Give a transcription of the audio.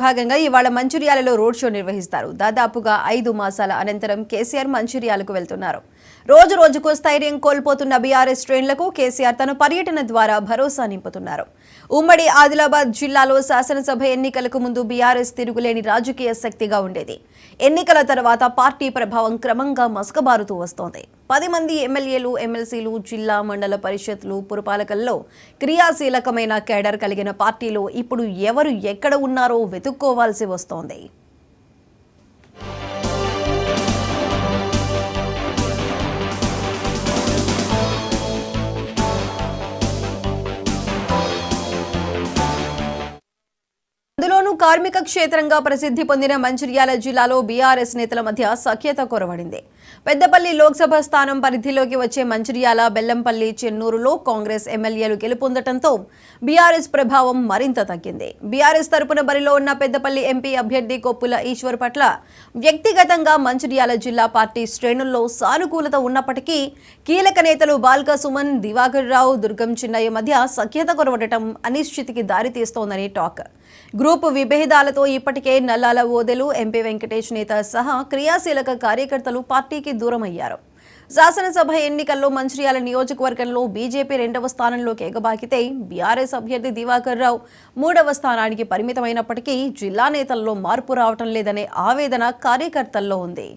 భాగంగా ఇవాళ మంచిర్యాలలో road show నిర్వహిస్తారు. దాదాపుగా 5 మాసాల అనంతరం కేసీఆర్ మంచిర్యాలకు వెళ్తున్నారు. రోజు రోజుకు స్థైర్యం కోల్పోతున్న బీఆర్ఎస్ శ్రేణులకు కేసీఆర్ తన పర్యటన ద్వారా భరోసా నింపుతున్నారు. ఉమ్మడి ఆదిలాబాద్ జిల్లాలో శాసనసభ ఎన్నికలకు ముందు బీఆర్ఎస్ తిరుగులేని రాజకీయ శక్తిగా ఉండేది. ఎన్నికల తర్వాత పార్టీ ప్రభావం క్రమంగా మసకబారుతూ వస్తోంది. 10 మంది ఎమ్మెల్యేలు, ఎమ్మెల్సీలు, జిల్లా మండల పరిషత్లు, పురపాలకల్లో క్రియాశీలకమైన కేడర్ కలిగిన పార్టీలో ఇప్పుడు ఎవరు ఎక్కడ ఉన్నారో వెతుక్కోవాల్సి వస్తోంది. అందులోనూ కార్మిక క్షేత్రంగా ప్రసిద్ధి పొందిన మంచిర్యాల జిల్లాలో బీఆర్ఎస్ నేతల మధ్య సఖ్యత కొరవడింది. పెద్దపల్లి లోక్సభ స్థానం పరిధిలోకి వచ్చే మంచిర్యాల, బెల్లంపల్లి, చెన్నూరులో కాంగ్రెస్ ఎమ్మెల్యేలు గెలుపొందడంతో బీఆర్ఎస్ ప్రభావం మరింత తగ్గింది. బీఆర్ఎస్ తరపున బరిలో ఉన్న పెద్దపల్లి ఎంపీ అభ్యర్థి కొప్పుల ఈశ్వర్ పట్ల వ్యక్తిగతంగా మంచిర్యాల జిల్లా పార్టీ శ్రేణుల్లో సానుకూలత ఉన్నప్పటికీ కీలక నేతలు బాల్క సుమన్, దివాకర్ రావు, దుర్గం చిన్నయ్య మధ్య సఖ్యత కొరవడటం అనిశ్చితికి దారితీస్తోందని టాక్. గ్రూప్ విభేదాలతో ఇప్పటికే నల్లాల ఓదెలు, ఎంపీ వెంకటేష్ నేత సహా క్రియాశీలక కార్యకర్తలు పార్టీకి దూరమయ్యారు. శాసనసభ ఎన్నికల్లో మంచిర్యాల నియోజకవర్గంలో బీజేపీ 2వ స్థానంలోకి ఎగబాకితే బీఆర్ఎస్ అభ్యర్థి దివాకర్ రావు 3వ స్థానానికి పరిమితమైనప్పటికీ జిల్లా నేతల్లో మార్పు రావటం లేదనే ఆవేదన కార్యకర్తల్లో ఉంది.